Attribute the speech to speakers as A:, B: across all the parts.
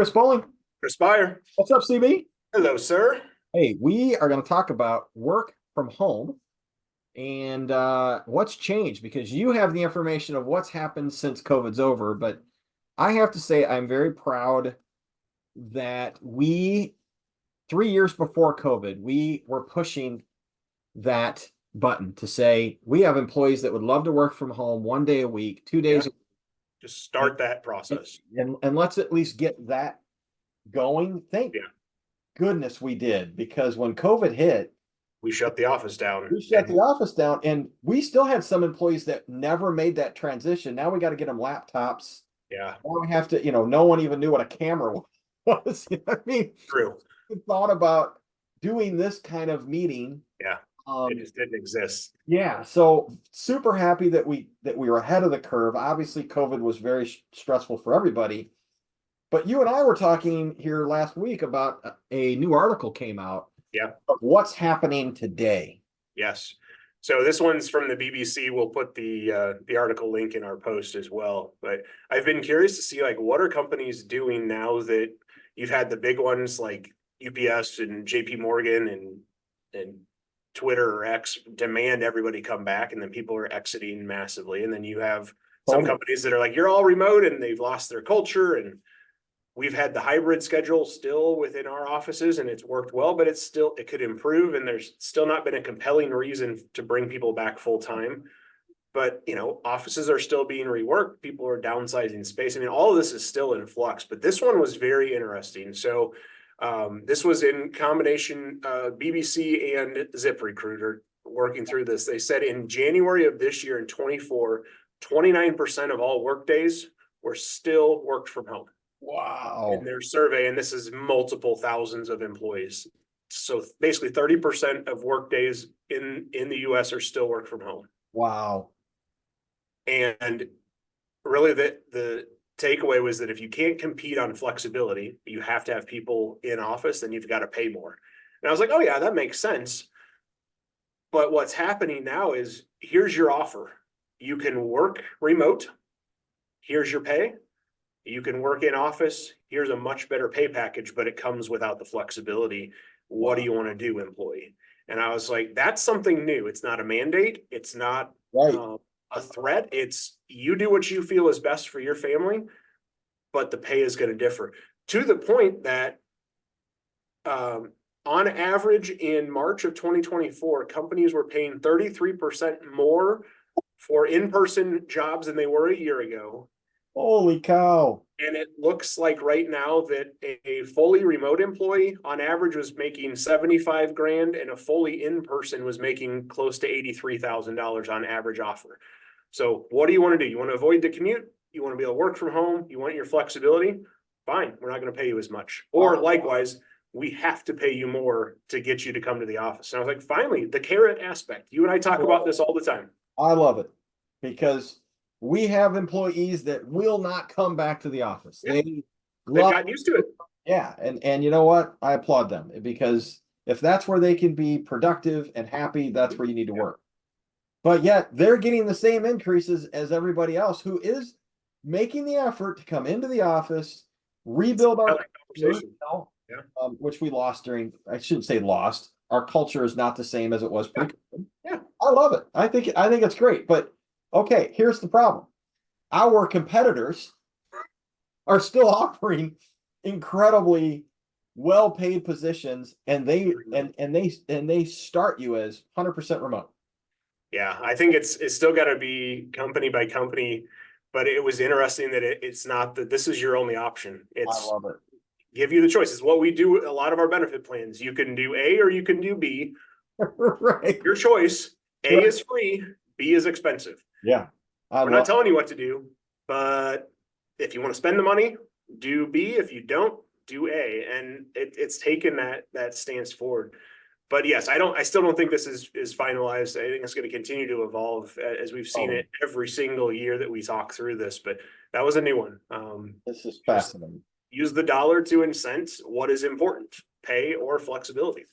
A: Chris Bowling.
B: Respire.
A: What's up, CB?
B: Hello, sir.
A: Hey, we are going to talk about work from home and what's changed because you have the information of what's happened since COVID's over. But I have to say, I'm very proud that 3 years before COVID, we were pushing that button to say we have employees that would love to work from home 1 day a week, 2 days
B: Yeah,
A: a
B: just start that
A: week,
B: process.
A: and let's at least get that going. Thank
B: Yeah,
A: goodness we did, because when COVID hit,
B: we shut the office down.
A: we shut the office down, and we still had some employees that never made that transition. Now we got to get them laptops.
B: Yeah,
A: Now we have to, no one even knew what a camera was. You know what I mean?
B: true.
A: We thought about doing this kind of meeting.
B: Yeah, it
A: Um,
B: just didn't exist.
A: yeah, so super happy that we were ahead of the curve. Obviously, COVID was very stressful for everybody. But you and I were talking here last week about a new article came out
B: Yeah,
A: of what's happening today.
B: yes. So this one's from the BBC. We'll put the article link in our post as well. But I've been curious to see, like, what are companies doing now that you've had the big ones like UPS and JP Morgan and Twitter or X demand everybody come back, and then people are exiting massively. And then you have some
A: Totally.
B: companies that are like, you're all remote, and they've lost their culture. And we've had the hybrid schedule still within our offices, and it's worked well, but it could improve. And there's still not been a compelling reason to bring people back full time. But, offices are still being reworked. People are downsizing space. I mean, all of this is still in flux, but this one was very interesting. So this was in combination, BBC and ZipRecruiter working through this. They said in January of this year in 24, 29% of all work days were still worked from home in
A: Wow.
B: their survey, and this is multiple thousands of employees. So basically 30% of work days in the US are still work from home.
A: Wow.
B: And really the takeaway was that if you can't compete on flexibility, you have to have people in office, then you've got to pay more. And I was like, oh yeah, that makes sense. But what's happening now is, here's your offer. You can work remote. Here's your pay. You can work in office. Here's a much better pay package, but it comes without the flexibility. What do
A: Wow.
B: you want to do, employee? And I was like, that's something new. It's not a mandate. It's not
A: Right.
B: a threat. It's, you do what you feel is best for your family, but the pay is going to differ, to the point that on average in March of 2024, companies were paying 33% more for in-person jobs than they were a year ago.
A: Holy cow.
B: And it looks like right now that a fully remote employee on average was making 75 grand, and a fully in-person was making close to $83,000 on average offer. So what do you want to do? You want to avoid the commute? You want to be able to work from home? You want your flexibility? Fine, we're not going to pay you as much. Or likewise, we have to pay you more to get you to come to the office. And I was like, finally, the carrot aspect. You and I talk about this all the time.
A: I love it because we have employees that will not come back to the office.
B: Yeah,
A: They
B: they've
A: love,
B: gotten used to it.
A: yeah, and you know what? I applaud them, because if that's where they can be productive and happy, that's where you need to
B: Yeah.
A: work. But yet they're getting the same increases as everybody else who is making the effort to come into the office, rebuild our culture,
B: Conversation. Yeah.
A: which we lost during, I shouldn't say lost. Our culture is not the same as it was
B: Yeah.
A: pre-COVID.
B: Yeah.
A: I love it. I think it's great. But okay, here's the problem. Our competitors are still offering incredibly well-paid positions, and they start you as 100% remote.
B: Yeah, I think it's still got to be company by company, but it was interesting that it's not that this is your only option.
A: I
B: It's
A: love it.
B: give you the choice. It's what we do. A lot of our benefit plans. You can do A or you can do B.
A: Right.
B: Your choice. A
A: Right.
B: is free. B is expensive.
A: Yeah. I
B: We're not
A: love
B: telling you what to do, but if you want to spend the money, do B. If you don't, do A. And it's taken that stance forward. But yes, I still don't think this is finalized. I think it's going to continue to evolve as we've seen
A: Oh,
B: it every single year that we talk through this. But that was a new one.
A: this is
B: Just
A: fascinating.
B: use the dollar to incent what is important, pay or flexibility.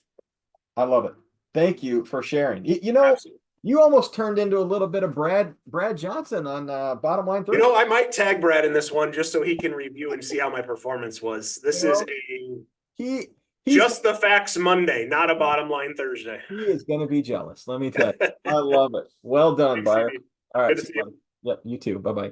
A: I love it. Thank you for sharing. You know,
B: Absolutely.
A: You almost turned into a little bit of Brad Johnson on Bottom Line
B: You
A: Thursday.
B: know, I might tag Brad in this one just so he can review and see how my performance was. This
A: You
B: is
A: know,
B: a
A: he's
B: just the facts Monday, not a bottom line Thursday.
A: he is going to be jealous. Let me tell you. I love it. Well done,
B: Thanks,
A: Byron.
B: CB.
A: All right.
B: Good to
A: See
B: see
A: you,
B: you.
A: buddy. Yep. You too. Bye bye.